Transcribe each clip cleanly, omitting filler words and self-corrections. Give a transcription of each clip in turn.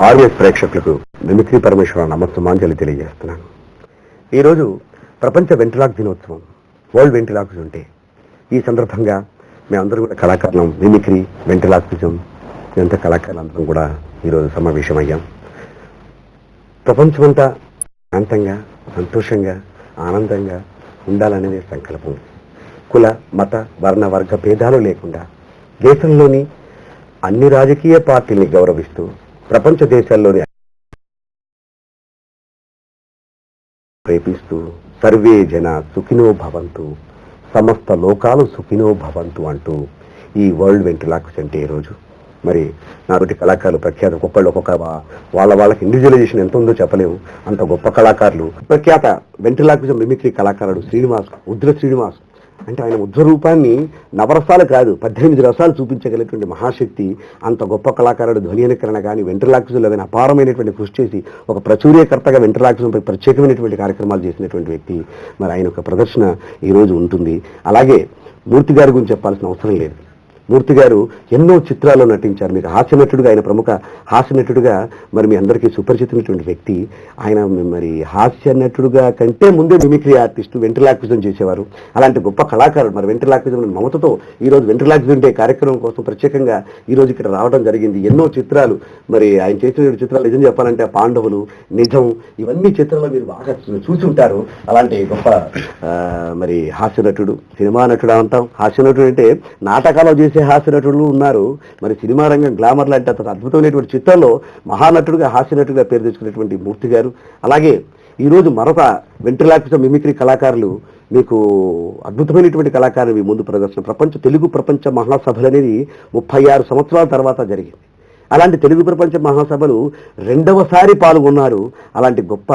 RS ప్రేక్షకులకు mimicry పరమేశ్వర నమస్సుమాంజలి తెలియజేస్తున్నాను. ఈరోజు ప్రపంచ వెంట్రులాక్ దినోత్సవం, వరల్డ్ వెంట్రులాక్స్ ఉంటే ఈ సందర్భంగా మేమందరూ కూడా కళాకారులం. మిమిక్రీ, వెంట్రులాక్సిజం ఇదంతా కళాకారులందరం కూడా ఈరోజు సమావేశమయ్యాం. ప్రపంచమంతా శాంతంగా, సంతోషంగా, ఆనందంగా ఉండాలనేది సంకల్పం. కుల, మత, వర్ణ, వర్గ భేదాలు లేకుండా దేశంలోని అన్ని రాజకీయ పార్టీల్ని గౌరవిస్తూ ప్రపంచ దేశాల్లోని ప్రేపిస్తూ సర్వే జన సుఖినో భవంతు, సమస్త లోకాలు సుఖినో భవంతు అంటూ ఈ వరల్డ్ వెంట్రులాక్స్ అంటే ఈరోజు మరి నాతోటి కళాకారులు ప్రఖ్యాత ఒక్కొక్క వాళ్ళకి ఇండివిజువలైజేషన్ ఎంత ఉందో చెప్పలేము. అంత గొప్ప కళాకారులు. ప్రఖ్యాత వెంట్రులాక్సిజం మిమిక్రీ కళాకారుడు శ్రీనివాస్, ఉద్ర శ్రీనివాస్ అంటే ఆయన ఉద్ర రూపాన్ని నవరసాలు కాదు 18 రసాలు చూపించగలిగినటువంటి మహాశక్తి. అంత గొప్ప కళాకారుడు ధ్వనికరణ కానీ వెంట్రులాక్సిజంలో ఏదైనా అపారమైనటువంటి కృషి చేసి ఒక ప్రచుర్యకర్తగా వెంట్రులాక్సిజంపై ప్రత్యేకమైనటువంటి కార్యక్రమాలు చేసినటువంటి వ్యక్తి. మరి ఆయన ఒక ప్రదర్శన ఈరోజు ఉంటుంది. అలాగే మూర్తి గారి గురించి చెప్పాల్సిన అవసరం లేదు. మూర్తి గారు ఎన్నో చిత్రాల్లో నటించారు. మీకు హాస్యనటుడుగా, ఆయన ప్రముఖ హాస్యనటుడుగా మరి మీ అందరికీ సుపరిచితమైనటువంటి వ్యక్తి. ఆయన మరి హాస్యనటుడుగా కంటే ముందే మిమిక్రీ ఆర్టిస్టు, వెంట్రులాక్సిజం చేసేవారు. అలాంటి గొప్ప కళాకారుడు. మరి వెంట్రులాక్సిజం మమతతో ఈరోజు వెంట్రులాక్సిజం డే కార్యక్రమం కోసం ప్రత్యేకంగా ఈరోజు ఇక్కడ రావడం జరిగింది. ఎన్నో చిత్రాలు మరి ఆయన చేసిన చిత్రాలు నిజం చెప్పాలంటే పాండవులు, నిజం, ఇవన్నీ చిత్రాలు మీరు బాగా చూసి ఉంటారు. అలాంటి గొప్ప మరి హాస్యనటుడు, సినిమా నటుడు అంటాం. హాస్యనటుడు అంటే నాటకాలు చేసే హాస్యనటులు ఉన్నారు. మరి సినిమా రంగం గ్లామర్ లాంటి అతను అద్భుతమైనటువంటి చిత్రంలో మహానటుడుగా, హాస్యనటుడిగా పేరు తెచ్చుకున్నటువంటి మూర్తి గారు. అలాగే ఈరోజు మరొక వెంట్రులాక్సిజం మిమిక్రీ కళాకారులు, మీకు అద్భుతమైనటువంటి కళాకారులు మీ ముందు ప్రదర్శన. తెలుగు ప్రపంచ మహాసభలు అనేది 36 సంవత్సరాల తర్వాత జరిగింది. అలాంటి తెలుగు ప్రపంచ మహాసభలు 2వసారి పాల్గొన్నారు. అలాంటి గొప్ప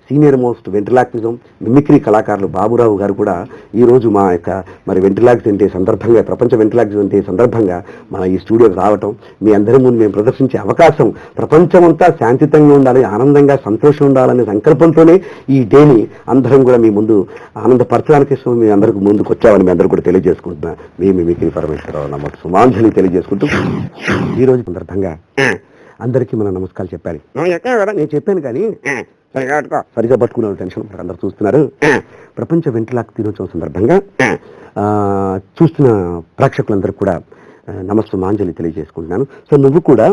సీనియర్ మోస్ట్ వెంట్రులాక్సిజం మిమిక్రీ కళాకారులు బాబురావు గారు కూడా ఈరోజు మా యొక్క మరి వెంట్రులాక్సిజం డే సందర్భంగా, ప్రపంచ వెంట్రులాక్సిజం డే సందర్భంగా మన ఈ స్టూడియోకి రావటం, మీ అందరి ముందు మేము ప్రదర్శించే అవకాశం, ప్రపంచమంతా శాంతియుతంగా ఉండాలి, ఆనందంగా, సంతోషం ఉండాలనే సంకల్పంతోనే ఈ డేని అందరం కూడా మీ ముందు ఆనందపరచడానికి మీ అందరికి ముందుకు వచ్చామని మీ అందరూ కూడా తెలియజేసుకుంటున్నా. మీ మిమిక్రీ పరమేశ్వరరావు నమ్మకం సుమాంజలి తెలియజేసుకుంటూ ఈరోజు సందర్భంగా అందరికీ మనం నమస్కారాలు చెప్పాలి. నేను చెప్పాను కానీ సరిగా పట్టుకున్న టెన్షన్ అందరు చూస్తున్నారు. ప్రపంచ వెంట్రులాక్ దినోత్సవం సందర్భంగా చూస్తున్న ప్రేక్షకులందరూ కూడా నమస్సుమాంజలి తెలియజేసుకుంటున్నాను. సో నువ్వు కూడా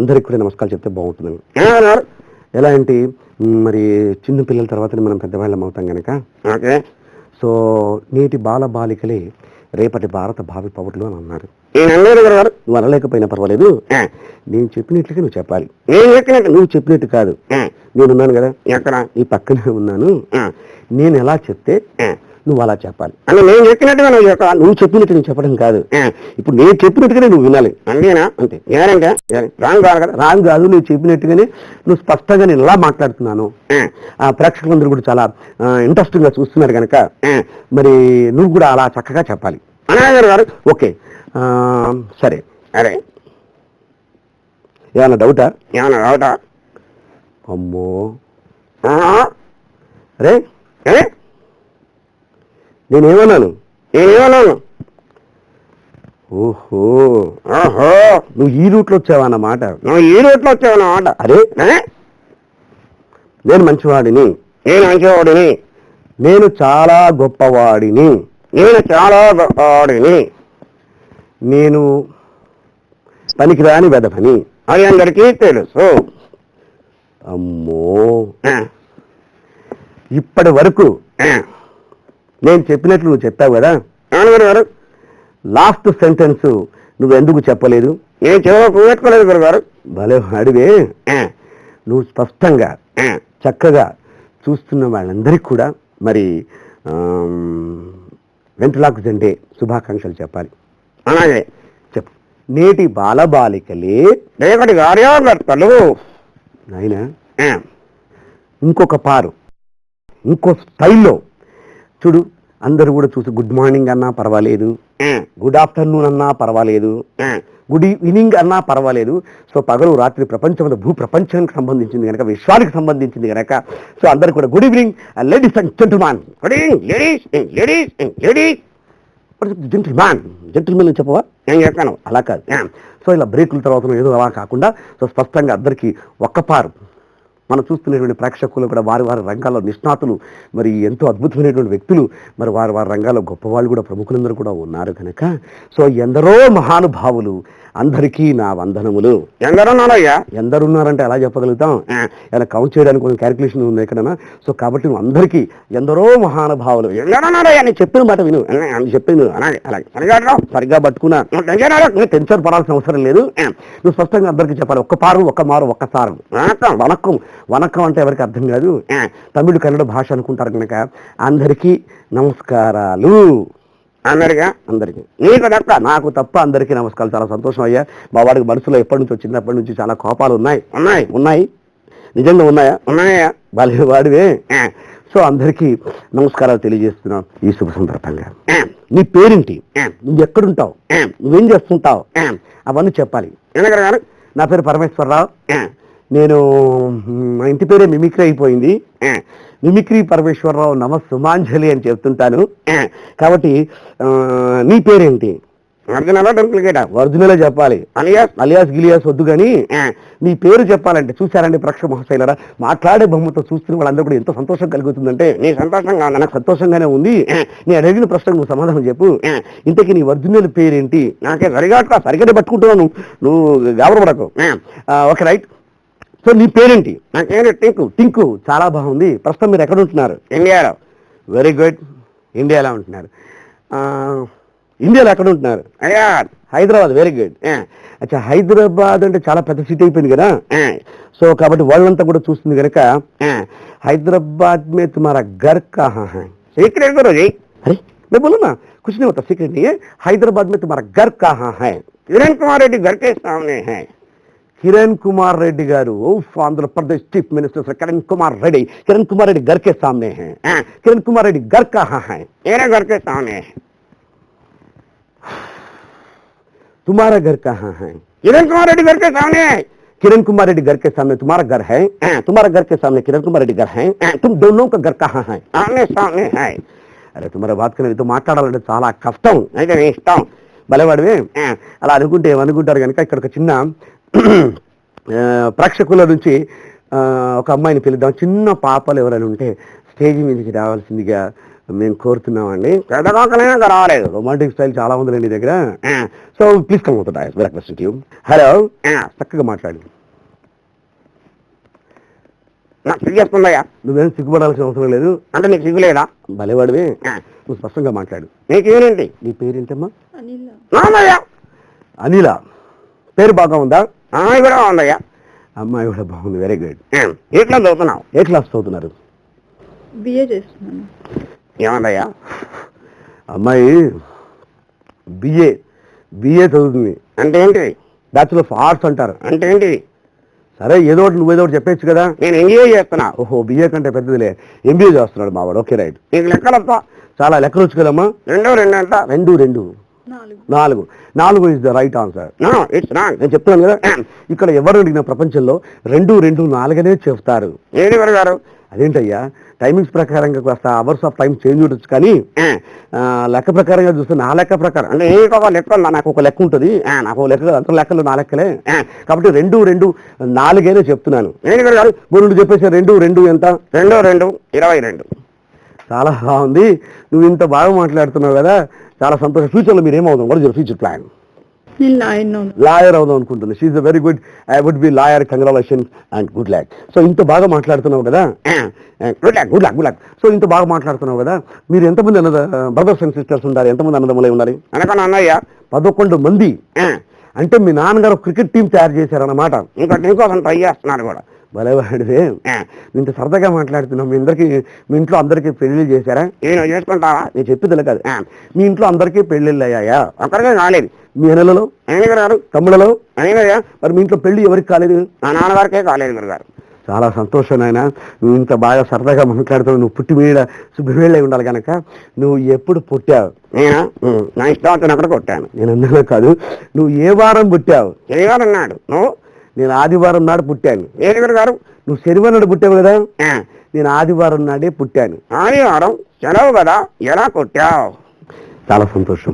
అందరికి కూడా నమస్కారం చెప్తే బాగుంటుంది. ఎలా అంటే మరి చిన్న పిల్లల తర్వాత మనం పెద్దవాళ్ళం అవుతాం కనుక, సో నేటి బాల బాలికలే రేపటి భారత భావి పౌరులు అని అన్నారు. నువ్వు అనలేకపోయినా పర్వాలేదు, నేను చెప్పినట్లుగా నువ్వు చెప్పాలి. నువ్వు చెప్పినట్టు కాదు, నేనున్నాను కదా ఎక్కడ ఈ పక్కనే ఉన్నాను, నేను ఎలా చెప్తే నువ్వు అలా చెప్పాలి. అంటే నేను చెప్పినట్టుగా నువ్వు చెప్పాలి. నువ్వు చెప్పినట్టు నువ్వు చెప్పడం కాదు, ఇప్పుడు నేను చెప్పినట్టుగానే నువ్వు వినాలి. అంతేనా? అంతే. రాంగ్ కాదు కదా? రాంగ్ కాదు, నువ్వు చెప్పినట్టుగానే నువ్వు స్పష్టంగా నేను ఎలా మాట్లాడుతున్నాను. ప్రేక్షకులందరూ కూడా చాలా ఇంట్రెస్టింగ్ గా చూస్తున్నారు కనుక మరి నువ్వు కూడా అలా చక్కగా చెప్పాలి. ఓకే, సరే. అరే ఏమన్నా డౌటా? అమ్మో అరే నేనేమన్నాను? ఓహో నువ్వు ఈ రూట్లో వచ్చావన్నమాట. అరే నేను మంచివాడిని, నేను చాలా గొప్పవాడిని, నేను పనికిరాని వెదపని అని అందరికీ తెలుసు. అమ్మో ఇప్పటి వరకు నేను చెప్పినట్లు నువ్వు చెప్పావు కదా, లాస్ట్ సెంటెన్స్ నువ్వు ఎందుకు చెప్పలేదు? నేను చెప్పలేదు గురుగారు. భలే అడివే. నువ్వు స్పష్టంగా చక్కగా చూస్తున్న వాళ్ళందరికీ కూడా మరి వెంట్రులాక్సిజం డే శుభాకాంక్షలు చెప్పాలి. అలాగే చెప్పు. నేటి బాలబాలికలే రేపటి కార్యకర్తలు. నాయనా ఇంకొక పారు, ఇంకో స్టైల్లో చూడు. అందరూ కూడా చూసి గుడ్ మార్నింగ్ అన్నా పర్వాలేదు, గుడ్ ఆఫ్టర్నూన్ అన్నా పర్వాలేదు, గుడ్ ఈవినింగ్ అన్నా పర్వాలేదు. సో పగలు రాత్రి ప్రపంచంలో భూ ప్రపంచానికి సంబంధించింది కనుక, విశ్వానికి సంబంధించింది కనుక, సో అందరు కూడా good evening ladies and gentlemen. Good evening ladies and ladies. Gentlemen చెప్పవా నేను చెప్పాను అలా కాదు. సో ఇలా బ్రేకుల తర్వాత ఏదో అలా కాకుండా సో స్పష్టంగా అందరికీ ఒక్కపారు మనం చూస్తున్నటువంటి ప్రేక్షకులు కూడా వారి వారి రంగాల్లో నిష్ణాతులు, మరి ఎంతో అద్భుతమైనటువంటి వ్యక్తులు, మరి వారి వారి రంగాల్లో గొప్పవాళ్ళు కూడా ప్రముఖులందరూ కూడా ఉన్నారు కనుక సో ఎందరో మహానుభావులు అందరికీ నా వందనములు. ఎందరున్నారయ్యా? ఎందరున్నారంటే ఎలా చెప్పగలుగుతాం? ఇలా కౌంట్ చేయడానికి కొంచెం క్యాలిక్యులేషన్ ఉంది ఎక్కడన్నా. సో కాబట్టి నువ్వు అందరికీ ఎందరో మహానుభావులు ఎందరున్నారయ్యా నేను చెప్పిన మాట విను అని చెప్పింది అలాగే అలాగే సరిగా పట్టుకున్నా నువ్వు టెన్షన్ పడాల్సిన అవసరం లేదు. నువ్వు స్పష్టంగా అందరికీ చెప్పాలి. ఒక్క పారు ఒక్క మారు ఒక్కసారు వనక్కం. వనక్కం అంటే ఎవరికి అర్థం కాదు, తమిళ కన్నడ భాష అనుకుంటారు కనుక అందరికీ నమస్కారాలు. అందరికీ నీకు తప్ప నాకు తప్ప అందరికీ నమస్కారాలు. చాలా సంతోషం అయ్యా. మా వాడికి మనసులో ఎప్పటి నుంచో చిన్నప్పటి నుంచి చాలా కోపాలు ఉన్నాయి నిజంగా ఉన్నాయా బాల్య వాడివే. సో అందరికీ నమస్కారాలు తెలియజేస్తున్నాం ఈ శుభ సందర్భంగా. నీ పేరేంటి, నువ్వు ఎక్కడుంటావు, నువ్వేం చేస్తుంటావు అవన్నీ చెప్పాలి. నా పేరు పరమేశ్వరరావు. నేను మా ఇంటి పేరే మిమిక్రీ అయిపోయింది. మిమిక్రీ పరమేశ్వరరావు నమ సుమాంజలి అని చెప్తుంటాను. కాబట్టి నీ పేరేంటి? ఒరిజినల్ చెప్పాలి. అలియాస్ గిలియాస్ వద్దు కానీ నీ పేరు చెప్పాలంటే చూశారండి ప్రేక్షక మహాశైలరా, మాట్లాడే బొమ్మతో చూస్తున్న వాళ్ళందరూ కూడా ఎంతో సంతోషం కలుగుతుందంటే నీ సంతోషంగా నాకు సంతోషంగానే ఉంది. నేను అడిగిన ప్రశ్నకు నువ్వు సమాధానం చెప్పు. ఇంతకీ నీ ఒరిజినల్ పేరేంటి? నాకే సరిగ్గా పట్టుకుంటున్నావు నువ్వు గాబరపడకు. Okay right. సో నీ పేరేంటి? నాకేంటి టింకు. చాలా బాగుంది. ప్రస్తుతం మీరు ఎక్కడ ఉంటున్నారు? ఇండియాలో. Very good. ఇండియాలో ఉంటున్నారు. ఇండియాలో ఎక్కడ ఉంటున్నారు? హైదరాబాద్. Very good. అచ్చా హైదరాబాద్ అంటే చాలా పెద్ద సిటీ అయిపోయింది కదా. సో కాబట్టి వాళ్ళంతా కూడా చూస్తుంది కనుక హైదరాబాద్ మే తుమారా ఘర్ కహాं है? सीक्रेट करो जी. अरे मैं बोलूं ना कुछ नहीं होता, सीक्रेट नहीं है. हैदराबाद में तुम्हारा घर कहाँ है? किरण कुमार रेड्डी घर के सामने है. కిరణ్ కుమార్ రెడ్డి గారు ఆంధ్ర ప్రదేశ్ చీఫ్ మినిస్టర్ కిరణ్ కుమార్ రెడ్డి. కిరణ్ కుమార్ రెడ్డి घर के सामने है. కిరణ్ కుమార్ రెడ్డి घर कहाँ है? मेरे घर के सामने है. तुम्हारा घर कहाँ है? किरण कुमार रेड्डी घर के सामने है. किरण कुमार रेड्डी घर के सामने तुम्हारा घर है. तुम्हारा घर के सामने किरण कुमार रेड्डी घर है. तुम दोनों का घर कहाँ है? आमने सामने है. अरे तुम्हारा बात करने तो మాట్లాడాలంటే చాలా కష్టం. అయితే నీ ఇష్టం. భలేవాడివే. అలా అనుకుంటే ఏమనుకుంటారు కనుక ఇక్కడ ఒక చిన్న ప్రేక్షకుల నుంచి ఒక అమ్మాయిని పిలుద్దాం. చిన్న పాపలు ఎవరైనా ఉంటే స్టేజ్ మీదకి రావాల్సిందిగా మేము కోరుతున్నామండి. పెద్దగా రాలేదు. రొమాంటిక్ స్టైల్ చాలా ఉందండి దగ్గర. సో ప్లీజ్ కమ్ అవుతుంది. హలో చక్కగా మాట్లాడి. నాకు సిగ్గేస్తుందయ్యా. నువ్వేం సిగ్గుపడాల్సిన అవసరం లేదు. అంటే నీకు సిగ్గులేదా? భలేవాడివి. నువ్వు స్పష్టంగా మాట్లాడు. నీకేంటి? నీ పేరేంటమ్మా? అనిల. పేరు బాగా ఉందా? అమ్మాయి కూడా బాగుందయ్యా. అమ్మాయి కూడా బాగుంది. Very good. ఏ క్లాస్ చదువుతున్నావు? ఏ క్లాస్ చదువుతున్నారు? బిఏ చేస్తున్నాను. ఏమందయ్యా? అమ్మాయి బిఏ చదువుతుంది. అంటే ఏంటి? బ్యాచులర్ ఆఫ్ ఆర్ట్స్ అంటారు. అంటే ఏంటి? సరే ఏదో ఒకటి నువ్వేదో ఒకటి చెప్పచ్చు కదా. నేను ఎంబీఏ చేస్తున్నా. ఓహో బిఏ కంటే పెద్దదిలే. ఎంబీఏ చేస్తున్నాడు మావాడు. Okay right. నీకు లెక్కలు చాలా లెక్కలు వచ్చు కదమ్మా. 2 అంట. 2 4 ఇస్ ద రైట్ ఆన్సర్. నేను చెప్తున్నాను కదా, ఇక్కడ ఎవరు అడిగిన ప్రపంచంలో 2 4 చెప్తారు. ఏది గారు? అదేంటయ్యా టైమింగ్స్ ప్రకారంగా కాస్త అవర్స్ ఆఫ్ టైం చేంజ్ ఉండొచ్చు కానీ లెక్క ప్రకారంగా చూస్తే నా లెక్క ప్రకారం అంటే ఒక లెక్క నాకు ఒక లెక్క ఉంటుంది. నాకు ఒక లెక్క అంత లెక్కలు నా లెక్కలే. కాబట్టి 2 4 చెప్తున్నాను. గారు మూడు చెప్పేసి 2 ఎంత? 2 22. చాలా బాగుంది. నువ్వు ఇంత బాగా మాట్లాడుతున్నావు కదా, చాలా సంతోషం. ఫ్యూచర్లో మీరు ఏమవుతాం? What is your future plan? Lawyer అవుదాం అనుకుంటుంది. She is very good. I would be lawyer. Congratulations and good luck. So ఇంత బాగా మాట్లాడుతున్నావు కదా, గుడ్ లక్. సో ఇంత బాగా మాట్లాడుతున్నావు కదా, మీరు ఎంతమంది బ్రదర్స్ అండ్ సిస్టర్స్ ఉండాలి? ఎంతమంది అన్నదమ్ములై ఉండాలి? అనకన్నా అన్నయ్య 11 మంది. అంటే మీ నాన్నగారు క్రికెట్ టీం తయారు చేశారన్నమాట. ఇంకా నీకోసం ట్రై చేస్తున్నారు కూడా. భలేవాడివే. ఇంత సరదాగా మాట్లాడుతున్నావు. మీ ఇంట్లో అందరికీ పెళ్లిళ్ళు చేశారా? నేను చేసుకుంటావా? నేను చెప్పేది కాదు. మీ ఇంట్లో అందరికీ పెళ్లిళ్ళు అయ్యాయా? ఒక్కరికే కాలేదు. మీ అన్నలలో గారు, తమ్ముళ్ళలో అయ్యా. మరి మీ ఇంట్లో పెళ్లి ఎవరికి కాలేదు? నా నాన్నగారికే కాలేదు గురుగారు. చాలా సంతోషం నాయన. నువ్వు ఇంత బాగా సరదాగా మాట్లాడుతున్నావు. నువ్వు పుట్టి మీద శుభ్రవేళ్ళై ఉండాలి కనుక నువ్వు ఎప్పుడు పుట్టావు? నేనా? నా ఇష్టం అక్కడ కొట్టాను. నేను అందులో కాదు. నువ్వు ఏ వారం పుట్టావు? శనివారం నాడు. నువ్వు? నేను ఆదివారం నాడు పుట్టాను. ఏది గారు? నువ్వు శనివారం నాడు పుట్టావు కదా, నేను ఆదివారం నాడే పుట్టాను. ఆదివారం సెలవు కదా, ఎలా పుట్టావు? చాలా సంతోషం.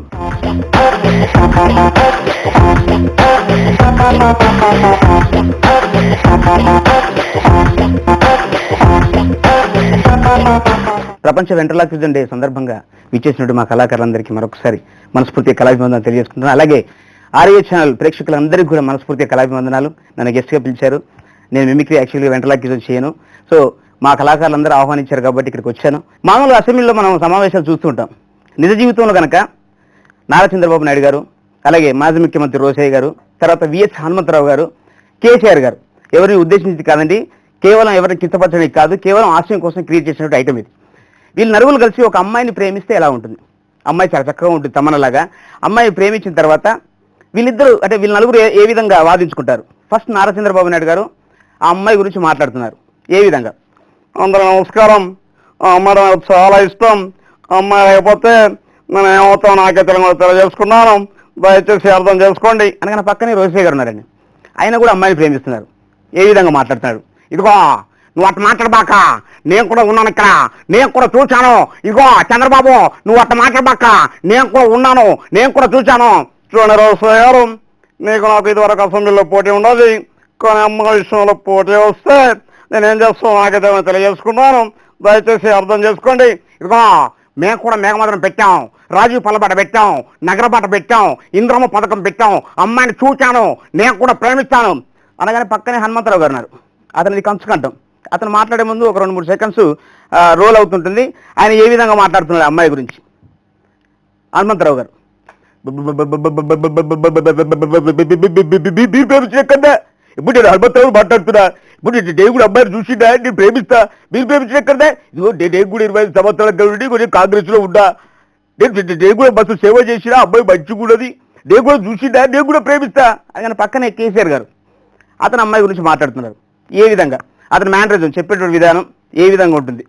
ప్రపంచ వెంట్రలాక్విజన్ డే సందర్భంగా విచ్చేసినట్టు మా కళాకారులందరికీ మరొకసారి మనస్ఫూర్తిగా కళాభివందనాలు తెలియజేసుకుంటున్నాను. అలాగే ఆర్ఏ ఛానల్ ప్రేక్షకులందరికీ కూడా మనస్ఫూర్తిగా కళాభివందనాలు. నన్ను గెస్ట్గా పిలిచారు. నేను మిమిక్రీ యాక్చువల్గా వెంట్రలాక్విజన్ చేయను. సో మా కళాకారులందరూ ఆహ్వానించారు కాబట్టి ఇక్కడికి వచ్చాను. మామూలుగా అసెంబ్లీలో మనం సమావేశాలు చూస్తూ ఉంటాం. నిజ జీవితంలో కనుక నారా చంద్రబాబు నాయుడు గారు, అలాగే మాజీ ముఖ్యమంత్రి రోసయ్య గారు, తర్వాత విఎస్ హనుమంతరావు గారు, కేసీఆర్ గారు ఎవరిని ఉద్దేశించి కాదండి, కేవలం ఎవరిని కించపరచడానికి కాదు, కేవలం ఆశయం కోసం క్రియేట్ చేసినట్టు ఐటమ్ ఇది. వీళ్ళు నలుగురు కలిసి ఒక అమ్మాయిని ప్రేమిస్తే ఎలా ఉంటుంది? అమ్మాయి చాలా చక్కగా ఉంటుంది తమనలాగా. అమ్మాయి ప్రేమించిన తర్వాత వీళ్ళిద్దరూ అంటే వీళ్ళ నలుగురు ఏ విధంగా వాదించుకుంటారు? ఫస్ట్ నారా చంద్రబాబు నాయుడు గారు ఆ అమ్మాయి గురించి మాట్లాడుతున్నారు. ఏ విధంగా? అందరూ నమస్కారం, అమ్మాయి నాకు చాలా ఇష్టం, అమ్మాయి లేకపోతే నేను ఏమవుతాం నాకే తెలియజేసుకున్నాను, దయచేసి అర్థం చేసుకోండి అనగానే పక్కనే రోసయ్య గారు ఉన్నారండి. ఆయన కూడా అమ్మాయిని ప్రేమిస్తున్నారు. ఏ విధంగా మాట్లాడుతున్నాడు? ఇదిగో నువ్వు అట్ట మాట్లాడబాక, నేను కూడా ఉన్నాను ఇక్కడ, నేను కూడా చూశాను. ఇదిగో చంద్రబాబు నువ్వు అట్ట మాట్లాడబాక, నేను కూడా ఉన్నాను, నేను కూడా చూశాను. చూడండి రోసయ్య గారు, నీకు నాకు ఇదివరకు అసెంబ్లీలో పోటీ ఉండదు, కానీ అమ్మాయి విషయంలో పోటీ వస్తే నేనేం చేస్తాను నాకైతే తెలియజేసుకున్నాను, దయచేసి అర్థం చేసుకోండి. ఇదిగో మేము కూడా మేఘమదనం పెట్టాం, రాజీవ్ పల్లబాట పెట్టాం, నగరబాట పెట్టాం, ఇంద్రమ్మ పథకం పెట్టాం, అమ్మాయిని చూచాను, నేను కూడా ప్రేమిస్తాను అనగానే పక్కనే హనుమంతరావు గారు ఉన్నారు. అతనిది కంచుకంఠం. అతను మాట్లాడే ముందు ఒక 2-3 సెకండ్స్ రోల్ అవుతుంటుంది. ఆయన ఏ విధంగా మాట్లాడుతున్నాడు అమ్మాయి గురించి? హనుమంతరావు గారు ఇప్పుడు నేను హనుమంతరావు మాట్లాడుతున్నా, ఇప్పుడు దేవుడు అమ్మాయిని చూసిందా, నేను ప్రేమిస్తా, మీరు ప్రేమించిన ఎక్కడదే? ఇదిగో నేను కూడా 25 సంవత్సరాల నుండి కొంచెం కాంగ్రెస్ లో ఉన్నా, నేను కూడా బస్సు సేవ చేసినా, అమ్మాయి మంచిగా ఉన్నది, నేను కూడా చూసిందా, నేను కూడా ప్రేమిస్తా అని పక్కనే కేసీఆర్ గారు అతను అమ్మాయి గురించి మాట్లాడుతున్నారు. ఏ విధంగా? అతని మేనరిజం చెప్పేటువంటి విధానం ఏ విధంగా ఉంటుంది?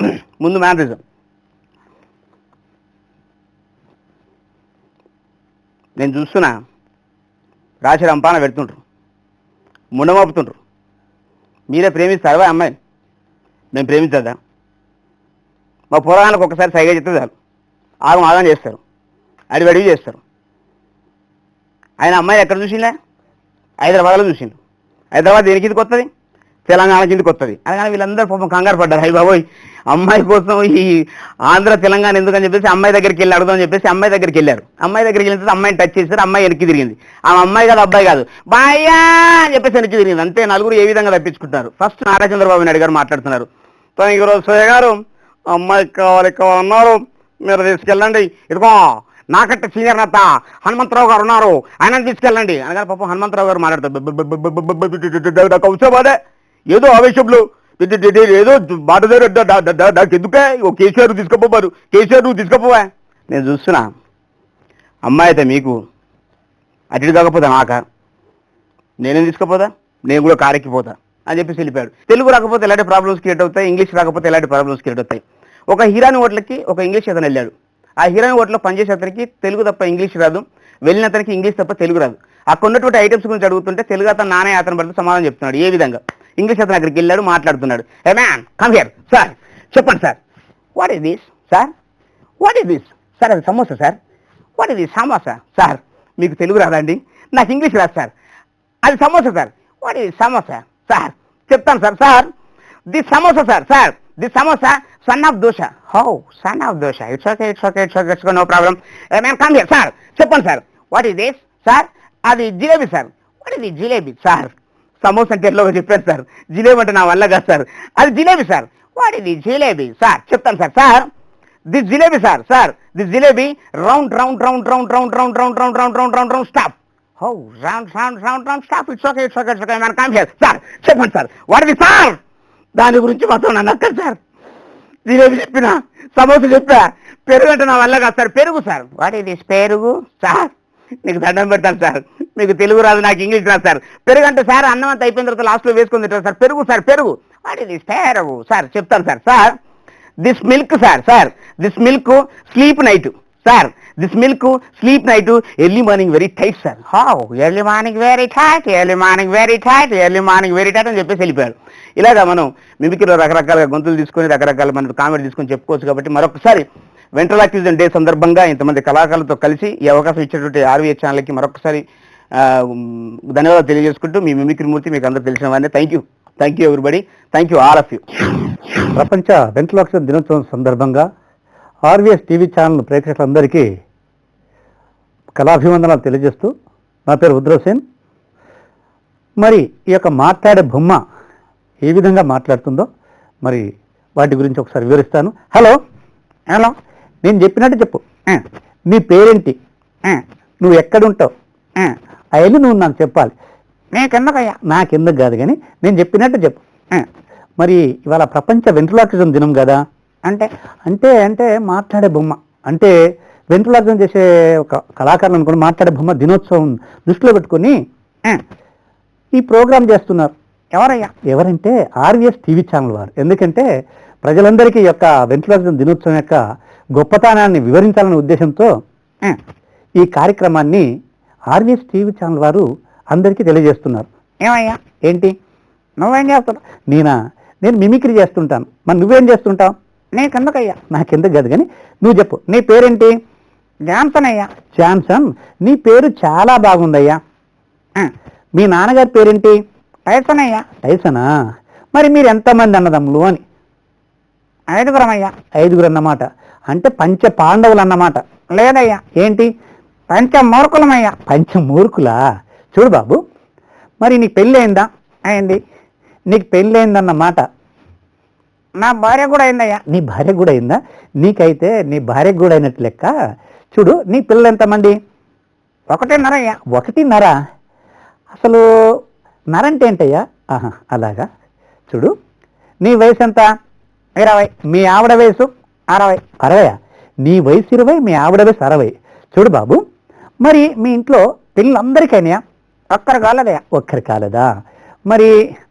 ముందు మేనరిజం. నేను చూస్తున్నా రాశి రంపాన పెడుతుండ్రు, ముండమోపుతుండ్రు. మీరే ప్రేమిస్తారా అమ్మాయిని? మేము ప్రేమించదా? మా పురాణానికి ఒకసారి సైగా చెప్తే చాలు ఆగం చేస్తారు, అడిగి చేస్తారు. ఆయన అమ్మాయి ఎక్కడ చూసిందా? హైదరాబాద్లో చూసిండు. హైదరాబాద్ దేని కిందకి వస్తుంది? తెలంగాణ కిందకి వస్తుంది. అనగానే వీళ్ళందరూ పాపం కంగారు పడ్డారు. అయ్యి బాబోయ్, అమ్మాయి కోసం ఈ ఆంధ్ర తెలంగాణ ఎందుకని చెప్పేసి అమ్మాయి దగ్గరికి వెళ్ళి అడుగుదామని చెప్పేసి అమ్మాయి దగ్గరికి వెళ్ళారు. అమ్మాయి దగ్గరికి వెళ్ళిన తర్వాత అమ్మాయిని టచ్ చేశారు. అమ్మాయి వెనక్కి తిరిగింది. ఆ అమ్మాయి కాదు, అబ్బాయి కాదు, బాయ్యా అని చెప్పేసి వెనక్కి తిరిగింది. అంతే. నలుగురు ఏ విధంగా తప్పించుకుంటారు? ఫస్ట్ నారా చంద్రబాబు నాయుడు గారు మాట్లాడుతున్నారు. థాంక్యూ రోసయ్య గారు, అమ్మాయికి కావాలన్నారు, మీరు తీసుకెళ్ళండి. ఇదిగో నాకంటే సీనియర్ నేత హనుమంతరావు గారు ఉన్నారు, ఆయన తీసుకెళ్ళండి అనగానే పాపం హనుమంతరావు గారు మాట్లాడతారు. నాకు అవసరం అదే, ఏదో ఆవేశంలో ఏదో మాట నాకు ఎందుకే, ఓ కేసీఆర్ తీసుకుపోవారు, కేసీఆర్ నువ్వు తీసుకుపోవా. నేను చూస్తున్నా అమ్మాయి అయితే మీకు అటు కాకపోతే నాక, నేనేం తీసుకుపోతా, నేను కూడా కారెక్కిపోతా అని చెప్పేసి వెళ్ళిపోయాడు. తెలుగు రాకపోతే ఎలాంటి ప్రాబ్లమ్స్ క్రియేట్ అవుతాయి, ఇంగ్లీష్ రాకపోతే ఎలాంటి ప్రాబ్లమ్స్ క్రియేట్ అవుతాయి. ఒక హీరాని ఓట్లకి ఒక ఇంగ్లీష్ అతను వెళ్ళాడు. ఆ హీరోయిన్ ఓట్లో పనిచేసే అతనికి తెలుగు తప్ప ఇంగ్లీష్ రాదు, వెళ్ళిన అతనికి ఇంగ్లీష్ తప్ప తెలుగు రాదు. అక్కడ ఉన్నటువంటి ఐటమ్స్ గురించి అడుగుతుంటే తెలుగు అతను నానే అతను పడుతూ సమాధానం చెప్తున్నాడు. ఏ విధంగా? ఇంగ్లీష్ అతను అక్కడికి వెళ్ళాడు, మాట్లాడుతున్నాడు. ఏ మ్యాన్ కమ్ హియర్ సార్, చెప్పండి sir, what is this sir, what is this sir, అది samosa sir, what is this samosa sir, మీకు తెలుగు రాదండి, నాకు ఇంగ్లీష్ రాదు సార్, అది samosa sir, what is samosa sir, చెప్తాను sir, sir this samosa sir, sir this samosa son of dosa. How son of dosa? It's okay, it's okay, it's okay, it's no problem. Ma'am come here sir, చెప్పండి sir, what is this sir, అది jalebi sir, what is the jalebi sir, samosa అంటే ఎట్లా చెప్పారు sir, jalebi అంటే నా వల్ల కాదు sir, అది jalebi sir, what is the jalebi sir, చెప్తాను sir, sir this jalebi sir, sir this jalebi round round round round round round round round round round round round stop. How round round round round stop, it's okay, it's okay, it's okay, ma'am come here sir, చెప్పండి sir, what is sir, దాని గురించి మాత్రం నన్ను అక్కడ sir, jalebi చెప్పినా, సమోసా చెప్పా, పెరుగు అంటే నా వల్ల కాదు సార్, పెరుగు సార్, వాట్ ఈస్ దిస్ పెరుగు సార్, నీకు దండం పెడతాను సార్, మీకు తెలుగు రాదు, నాకు ఇంగ్లీష్ రాదు సార్, పెరుగు అంటే సార్ అన్నం అంతా అయిపోయిన తర్వాత లాస్ట్లో వేసుకొని తింటారు సార్, పెరుగు సార్, పెరుగు, వాట్ ఈస్ దిస్ పెరుగు సార్, చెప్తాను sir, sir this milk sir, sir this milk sleep night sir, this milk sleep night, early morning very tight sir, how early morning very tight, early morning very tight, early morning very tight అని చెప్పేసి వెళ్ళిపోయాడు. ఇలాగా మనం మిమిక్రీలో రకరకాల గొంతులు తీసుకొని రకరకాల మనం కామెడీ తీసుకొని చెప్పుకోవచ్చు. కాబట్టి మరొకసారి వెంట్రలాక్విజన్ డే సందర్భంగా ఇంతమంది కళాకారులతో కలిసి ఈ అవకాశం ఇచ్చినటువంటి ఆర్వీఎస్ ఛానల్కి మరొకసారి ధన్యవాదాలు తెలియజేసుకుంటూ మీ మిమిక్రీ మూర్తి మీకు అందరూ తెలిసిన వారిని thank you everybody, thank you all of you. ప్రపంచ వెంట్రలాక్విజన్ దినోత్సవం సందర్భంగా ఆర్వీఎస్ టీవీ ఛానల్ ప్రేక్షకులందరికీ కళాభివందనాలు తెలియజేస్తూ నా పేరు రుద్రసేన్. మరి ఈ యొక్క మాట్లాడే బొమ్మ ఏ విధంగా మాట్లాడుతుందో మరి వాటి గురించి ఒకసారి వివరిస్తాను. హలో హలో, నేను చెప్పినట్టు చెప్పు. నీ పేరేంటి, నువ్వు ఎక్కడుంటావు, అవన్నీ నువ్వు నాకు చెప్పాలి. నీకెందుకయ్యా, నాకెందుకు కాదు కానీ నేను చెప్పినట్టు చెప్పు. మరి ఇవాళ ప్రపంచ వెంట్రలాక్విజన్ దినం కదా, అంటే అంటే అంటే మాట్లాడే బొమ్మ అంటే వెంట్రలాక్విజన్ చేసే ఒక కళాకారులు అనుకుని మాట్లాడే బొమ్మ దినోత్సవం దృష్టిలో పెట్టుకొని ఈ ప్రోగ్రాం చేస్తున్నారు. ఎవరయ్యా? ఎవరంటే ఆర్వీఎస్ టీవీ ఛానల్ వారు. ఎందుకంటే ప్రజలందరికీ ఈ యొక్క వెంట్రలాక్విజన్ దినోత్సవం యొక్క గొప్పతనాన్ని వివరించాలనే ఉద్దేశంతో ఈ కార్యక్రమాన్ని ఆర్వీఎస్ టీవీ ఛానల్ వారు అందరికీ తెలియజేస్తున్నారు. ఏమయ్యా, ఏంటి నువ్వేం చేస్తున్నావు? నేను మిమిక్రీ చేస్తుంటాను. మరి నువ్వేం చేస్తుంటావు? నీకెందుకయ్యా, నాకెందుకు కాదు కానీ నువ్వు చెప్పు. నీ పేరేంటి? జాన్సన్ అయ్యా. జాన్సన్, నీ పేరు చాలా బాగుందయ్యా. మీ నాన్నగారి పేరేంటి? టైసన్ అయ్యా. టైసనా? మరి మీరు ఎంతమంది అన్నదమ్ములు అని? 5గురం అయ్యా. 5గురు అన్నమాట. అంటే పంచ పాండవులు అన్నమాట. లేదయ్యా. ఏంటి? పంచమూర్ఖులమయ్యా. పంచమూర్ఖులా? చూడు బాబు, మరి నీకు పెళ్ళి అయిందా? అయింది. నీకు పెళ్ళి అయిందన్నమాట. నా భార్య కూడా అయిందయ్యా. నీ భార్య కూడా అయిందా? నీకైతే నీ భార్యకు కూడా అయినట్టు లెక్క. చూడు, నీ పిల్లలు ఎంతమంది? 1.5 అయ్యా. 1.5? అసలు నరంటే ఏంటయ్యా? అలాగా. చూడు, నీ వయసు ఎంత? 20. మీ ఆవిడ వయసు 60. 60? నీ వయసు 20, మీ ఆవిడ వయసు 60. చూడు బాబు, మరి మీ ఇంట్లో పిల్లలందరికైనా ఒక్కరు కాలేదయ్యా. ఒక్కరు కాలేదా? మరి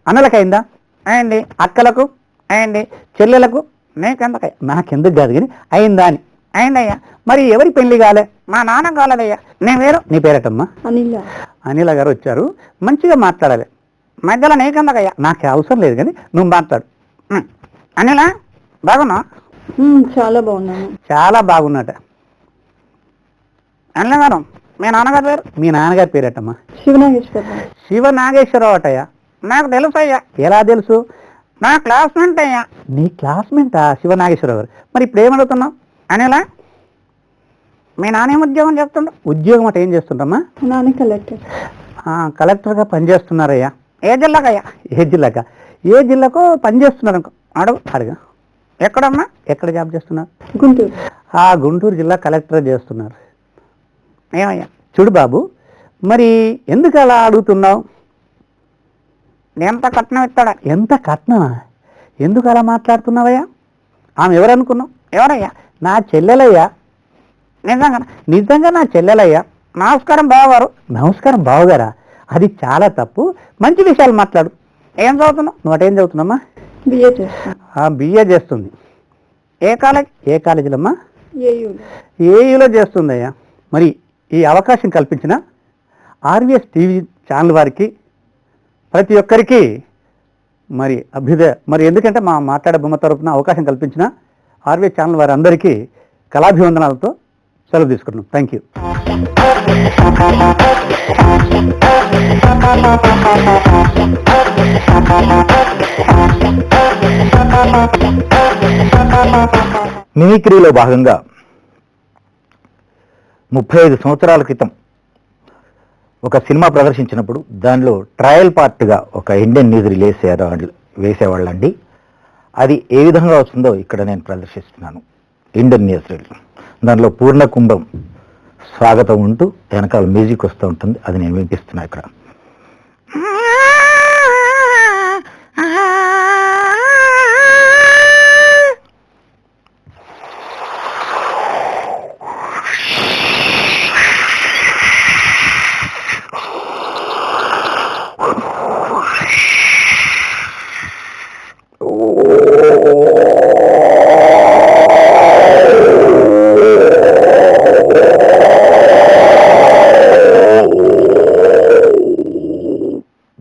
అన్నలకైందా? అయింది. అక్కలకు అయింది. చెల్లెలకు? నీకెందుకయ్యా, నాకెందుకు కాదు కానీ అయిందా అని? అయిందయ్యా. మరి ఎవరి పెళ్లి కాలే? మా నాన్న కాలేదయ్యా. నీ పేరు? నీ పేరటమ్మా? అనిల. అనిల గారు వచ్చారు. మంచిగా మాట్లాడాలి, మధ్యలో నీకెందుకయ్యా? నాకు అవసరం లేదు కానీ నువ్వు మాట్లాడు. అనిల, బాగున్నా? చాలా బాగున్నాను. చాలా బాగున్నట. అనిల గారు, మీ నాన్నగారి పేరు? మీ నాన్నగారి పేరటమ్మా? శివనాగేశ్వరరావు. శివనాగేశ్వరరావు అటయ్యా. నాకు తెలుసు అయ్యా. ఎలా తెలుసు? నా క్లాస్మేట్ అయ్యా. నీ క్లాస్మేటా శివనాగేశ్వరరావు గారు? మరి ఇప్పుడు ఏమడుగుతున్నావు? అనిల, మీ నాన్న ఏం ఉద్యోగం చేస్తుండ? ఉద్యోగం అంటే ఏం చేస్తుండమ్మా? నాన్న కలెక్టర్. కలెక్టర్గా పనిచేస్తున్నారయ్యా. ఏ జిల్లాకయ్యా? ఏ జిల్లాకా? ఏ జిల్లాకో పనిచేస్తున్నారు అనుకో. అడుగు. ఎక్కడమ్మా? ఎక్కడ జాబ్ చేస్తున్నారు? గుంటూరు. గుంటూరు జిల్లా కలెక్టర్ చేస్తున్నారు. ఏమయ్యా? చూడు బాబు, మరి ఎందుకు అలా అడుగుతున్నావు? ఎంత కట్నం ఇస్తాడా? ఎంత కట్నమా? ఎందుకు అలా మాట్లాడుతున్నావయ్యా? ఆమె ఎవరనుకున్నావు? ఎవరయ్యా? నా చెల్లెలయ్యా. నిజంగా? నిజంగా నా చెల్లెలయ్యా. నమస్కారం బావగారు. నమస్కారం బావగారా? అది చాలా తప్పు. మంచి విషయాలు మాట్లాడు. ఏం చదువుతున్నావు? నువ్వు అటేం చదువుతున్నామ్మా? బిఏ చేస్తాను. బిఏ చేస్తుంది. ఏ కాలేజ్? ఏ కాలేజీలమ్మా? ఏయూలో. ఏయూలో చేస్తుందయ్యా. మరి ఈ అవకాశం కల్పించిన ఆర్వీఎస్ టీవీ ఛానల్ వారికి, ప్రతి ఒక్కరికి మరి మరి ఎందుకంటే మా మాట్లాడే బొమ్మ తరపున అవకాశం కల్పించిన ఆర్వీఎస్ ఛానల్ వారి అందరికీ కళాభివందనాలతో సెలవు తీసుకుంటున్నాం. Thank you. మిమిక్రీలో భాగంగా 35 సంవత్సరాల క్రితం ఒక సినిమా ప్రదర్శించినప్పుడు దానిలో ట్రయల్ పార్ట్గా ఒక ఇండియన్ న్యూస్ రిలీజ్ వేసేవాళ్ళండి. అది ఏ విధంగా వస్తుందో ఇక్కడ నేను ప్రదర్శిస్తున్నాను. ఇండియన్ న్యూస్ రిలీజ్ దానిలో పూర్ణ కుంభం స్వాగతం ఉంటూ వెనకాల మ్యూజిక్ వస్తూ ఉంటుంది. అది నేను వినిపిస్తున్నా ఇక్కడ.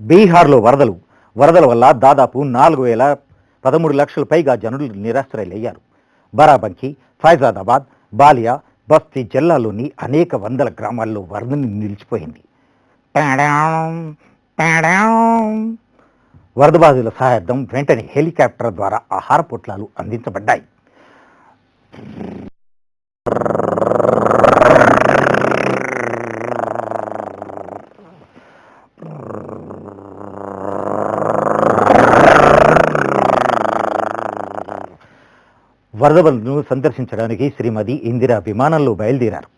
బీహార్లో వరదల వల్ల దాదాపు 4,13 లక్షల పైగా జనులు నిరాశ్రయులయ్యారు. బారాబంకి, ఫైజాదాబాద్, బాలియా, బస్తీ జిల్లాలోని అనేక వందల గ్రామాల్లో వరద నిలిచిపోయింది. వరద బాధితుల సహాయార్థం వెంటనే హెలికాప్టర్ ద్వారా ఆహార పొట్లాలు అందించబడ్డాయి. వరదలను సందర్శించడానికి శ్రీమతి ఇందిరా విమానంలో బయలుదేరారు.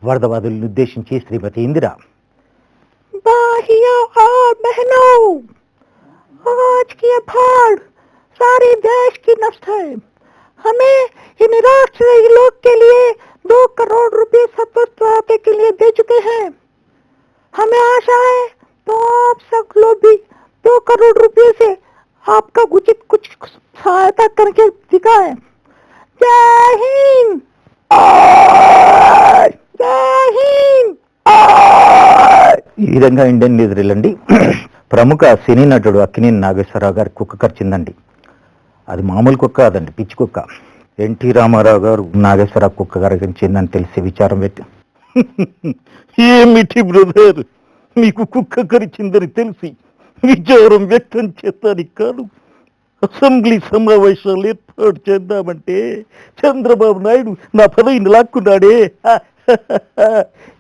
వరద బాధితులను ఉద్దేశించి శ్రీమతి ఇందిరా, भाइयों और बहनों, आज की ये बाढ़ सारे देश की नष्ट है. हमें इन राष्ट्रीय लोग के लिए 2 करोड़ रुपए सत्वत्व आपे के लिए दे चुके हैं. हमें आशा है तो आप सब लोग भी 2 करोड़ रुपए से आपका उचित कुछ सहायता करके दिखाएं. जय हिंद. जय हिंद. ఈ విధంగా ఇండియన్ న్యూస్ రీలండి. ప్రముఖ సినీ నటుడు అక్కినేని నాగేశ్వరరావు గారి కుక్క కరిచిందండి. అది మామూలు కుక్క కాదండి, పిచ్చి కుక్క. ఎన్టీ రామారావు గారు నాగేశ్వరరావు కుక్క కరిచిందని తెలిసి విచారం పెట్టి, ఏమిటి బ్రదర్, మీకు కుక్క కరిచిందని తెలిసి విచారం వ్యక్తం చేస్తానికి కాదు, అసెంబ్లీ సమావేశాలు ఏర్పాటు చేద్దామంటే చంద్రబాబు నాయుడు నా పదవిని లాక్కున్నాడే.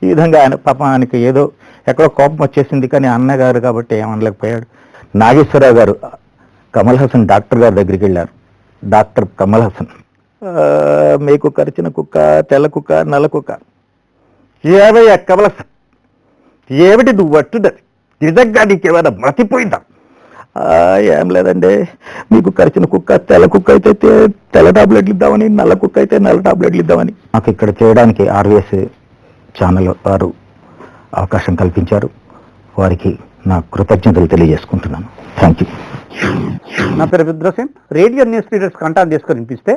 ఈ విధంగా ఆయన పాపం ఆయనకి ఏదో ఎక్కడో కోపం వచ్చేసింది, కానీ అన్నగారు కాబట్టి ఏమనలేకపోయాడు. నాగేశ్వరరావు గారు కమల్ హాసన్ డాక్టర్ గారి దగ్గరికి వెళ్ళారు. డాక్టర్ కమల్ హాసన్, మీకు కరిచిన కుక్క తెల్ల కుక్క నల్ల కుక్క? ఏవయ్యా కమల్ హాసన్, ఏమిటి నువ్వు పట్టున్నది? నిజంగా నీకేమైనా మతిపోయిందా? ఏం లేదండి, మీకు కరిచిన కుక్క తెల్ల కుక్క అయితే తెల్ల టాబ్లెట్లు ఇద్దామని, నల్ల కుక్క అయితే నల్ల టాబ్లెట్లు ఇద్దామని నాకు ఇక్కడ చేయడానికి ఆర్వీఎస్ ఛానల్ వారు అవకాశం కల్పించారు. వారికి నా కృతజ్ఞతలు తెలియజేసుకుంటున్నాను. Thank you. నా పేరు రుద్రసేన్. రేడియో న్యూస్ రీడర్స్ కంటాన్ని తీసుకొని వినిపిస్తే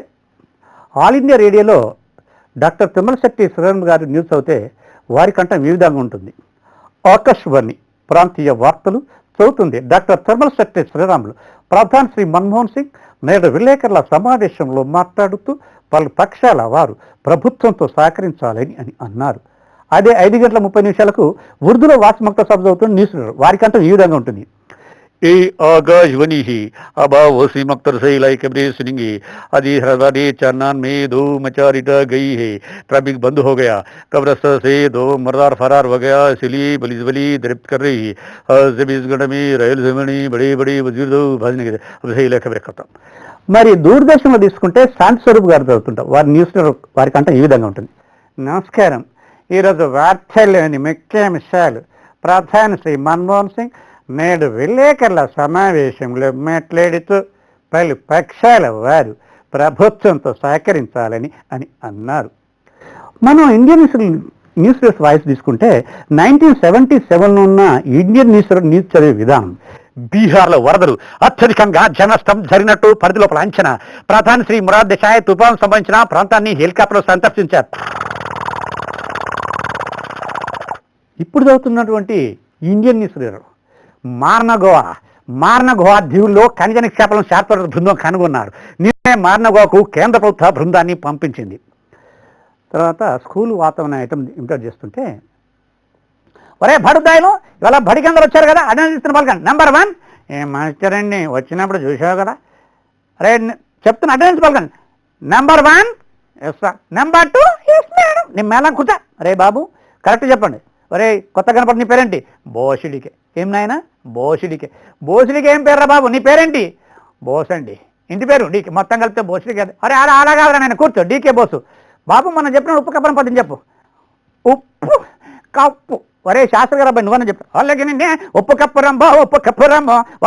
ఆల్ ఇండియా రేడియోలో డాక్టర్ తిమ్మలశెట్టి శ్రీరామ్ గారు న్యూస్ అవుతే వారి కంఠం ఈ విధంగా ఉంటుంది. ఆకాశవాణి ప్రాంతీయ వార్తలు చదువుతుంది డాక్టర్ తిమ్మలశెట్టి శ్రీరాములు. ప్రధాని శ్రీ మన్మోహన్ సింగ్ నేడు విలేకరుల సమావేశంలో మాట్లాడుతూ పలు పక్షాల వారు ప్రభుత్వంతో సహకరించాలని అని అన్నారు. అదే 5:30 ఉర్దూలో వాస్తు సభ చదువుతున్న న్యూస్ రీడర్ వారికంటే ఈ విధంగా ఉంటుంది. ए आकाशवाणी ही अब वसीम अख्तर से इलाई खबरें सुनेंगे। आदि हरवानी चारनान में 2 मचारिटा गई है, ट्रैफिक बंद हो गया, कब्रस्ता से 2 मर्दार फरार हो गया, इसलिए पुलिस बली गिरफ्त कर रही है। 24 में రైలు జమని बड़ी बड़ी वजीर भाजने के अब से इलाई खबरें खत्म. మరి దూరదర్శన్లో తీసుకుంటే శాంతి స్వరూప్ గారు చదువుతుంటారు. వారి న్యూస్ వారికంటే ఈ విధంగా ఉంటుంది. నమస్కారం. ఈరోజు వార్తల్లోని ముఖ్యాంశాలు. ప్రధాని శ్రీ మన్మోహన్ సింగ్ నేడు విలేకరుల సమావేశంలో మాట్లాడుతూ పలు పక్షాల వారు ప్రభుత్వంతో సహకరించాలని అని అన్నారు. మనం ఇండియన్ న్యూస్ వాయిస్ తీసుకుంటే 1977 ఉన్న ఇండియన్ న్యూస్ చదివే విధానం. బీహార్లో వరదలు అత్యధికంగా జననష్టం జరిగినట్టు పరిధిలోపల అంచనా. ప్రధాని శ్రీ మురాద్ దేశాయ్ తుఫాను సంబంధించిన ప్రాంతాన్ని హెలికాప్టర్లో సందర్శించారు. ఇప్పుడు చదువుతున్నటువంటి ఇండియన్ న్యూస్ రీడర్ మార్నగోవా దీవుల్లో ఖనిజ నిక్షేపాలను శాస్త్రవేత్త బృందం కనుగొన్నారు. నిన్నే మార్నగోవాకు కేంద్ర ప్రభుత్వ బృందాన్ని పంపించింది. తర్వాత స్కూల్ వాతావరణ ఐటమ్ ఇంప్లిమెంట్ చేస్తుంటే, ఒరే బడుదాయిలు ఇవాళ బడికి అందరూ వచ్చారు కదా, అటెండెన్స్ ఇస్తున్న పలకండి. నెంబర్ 1 ఏం మాస్టరండి వచ్చినప్పుడు చూసావు కదా, అరే చెప్తున్నా అటెండెన్స్ పలకండి. Number 1 yes sir, number 2 yes madam. నేను మేళ కూర్చా. అరే బాబు కరెక్ట్ చెప్పండి. ఒరే కొత్త కనపడి నీ పేరేంటి? బోసిడికే. ఏం నాయన? బోసిడికే. బోసిడికే ఏం పేర్రా బాబు? నీ పేరేంటి? బోస్ అండి. ఇంటి పేరు డీకే, మొత్తం కలిపితే బోసిడికే. అరే అలా అలా కాదురా నేను కూర్చో, డీకే బోసు. బాబు మనం చెప్పిన ఉప్పు కప్పని పద్యం చెప్పు. ఉప్పు కప్పు ఒరే శాస్త్రి గారు అబ్బాయి నువ్వని చెప్పు అలాగే నిన్నే ఉప్పు కప్పు రంబో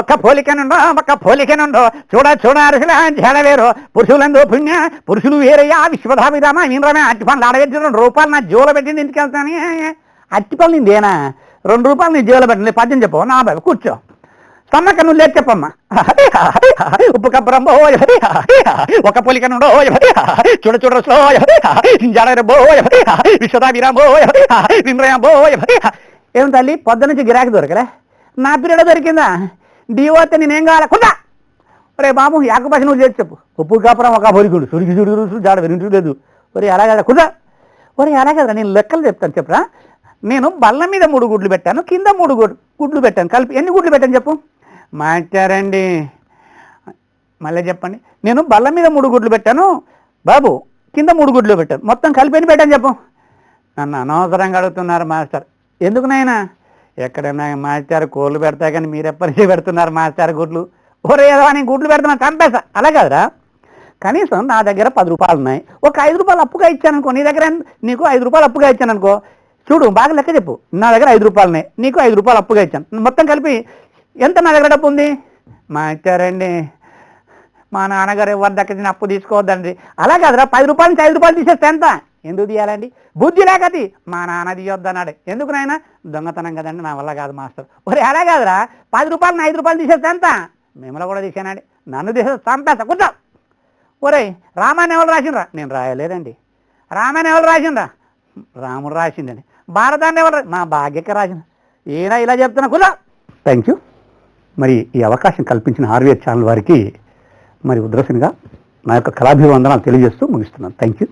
ఒక్క పోలికనుండో ఒక్క పోలికనుండో చూడ అరసల జడవేరు పురుషులందు పుణ్య పురుషులు వేరయ్యా విశ్వధాభిరామ వినరమే అట్టి పనులు ఆడబెట్టి 2 రూపాయలు నా జోలో పెట్టింది ఇంటికి వెళ్తాను. అట్టి పనులు ఇందేనా 2 రూపాయలు నీ జోలో పెట్టండి పద్యం చెప్పు నా బాబు కూర్చో సమ్మక్క నువ్వు లేదు చెప్పమ్మా. ఉప్పు కబ్బరంబో ఒక పోలికనుండో చూడ రసలో జడబో విశ్వధాభిరామో వినరయబో. ఏం తల్లి పొద్దు నుంచి గిరాకీ దొరకలే నా పీరియడ్ దొరికిందా డివోతే నేనేం కావాలి కుందా. ఒరే బాబు యాక భాష నువ్వు చేసి చెప్పు. ఉప్పు కాపురం ఒక పొలికుడు సురికి చుడుగురు జాడ వినింటు లేదు. ఒరే అలాగదా కుదా. ఒరే అలాగదా నేను లెక్కలు చెప్తాను చెప్పరా. నేను బల్ల మీద 3 గుడ్లు పెట్టాను, కింద 3 గుడ్లు పెట్టాను, కలిపి ఎన్ని గుడ్లు పెట్టాను చెప్పు. మాట్లాడండి మళ్ళీ చెప్పండి. నేను బల్ల మీద 3 గుడ్లు పెట్టాను బాబు, కింద 3 గుడ్లు పెట్టాను, మొత్తం కలిపి ఎన్ని పెట్టాను చెప్పు. నన్ను అనవసరంగా అడుగుతున్నారు మాస్టర్. ఎందుకు నాయనా ఎక్కడైనా మాస్టర్ కోళ్ళు పెడతా కానీ మీరు ఎప్పటికీ పెడుతున్నారు మాస్టర్ గుడ్లు. ఒరే ఏదో నేను గుడ్లు పెడుతున్నా చంపేసా. అలా కాదురా, కనీసం నా దగ్గర 10 రూపాయలు ఉన్నాయి, ఒక 5 రూపాయలు అప్పుగా ఇచ్చాను అనుకో, నీ దగ్గర నీకు 5 రూపాయలు అప్పుగా ఇచ్చాను అనుకో. చూడు బాగా లెక్క చెప్పు, నా దగ్గర 5 రూపాయలు ఉన్నాయి, నీకు 5 రూపాయలు అప్పుగా ఇచ్చాను, మొత్తం కలిపి ఎంత నా దగ్గర డబ్బు ఉంది. మాస్టారండి మా నాన్నగారు ఎవరి దగ్గర అప్పు తీసుకోవద్దండి. అలా కాదురా, 10 రూపాయల నుంచి 5 రూపాయలు తీసేస్తే ఎంత, ఎందుకు తీయాలండి, బుద్ధి లేకది మా నాన్న తీయొద్దన్నాడు. ఎందుకు నాయన దొంగతనం కదండి, నా వల్ల కాదు మాస్టర్. ఒరే అలా కాదురా, 10 రూపాయలు 5 రూపాయలు తీసేస్తే ఎంత, మిమ్మల్ని కూడా తీసానండి, నన్ను తీసేస్తే చంపేస్తా కూర్చో. ఒరే రామాయణం ఎవరు రాసిండ్రా, నేను రాయలేదండి. రామాయణం ఎవరు రాసిండ్రా, రాముడు రాసిందండి. భారతాన్ని ఎవరు, మా భాగ్యక రాసింది. ఈయన ఇలా చెప్తున్నా కులా. Thank you. మరి ఈ అవకాశం కల్పించిన ఆర్వీఎస్ ఛానల్ వారికి మరి ఉద్రసంగా నా యొక్క కళాభివందనాలు తెలియజేస్తూ ముగిస్తున్నాను. Thank you.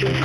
Thank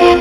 you.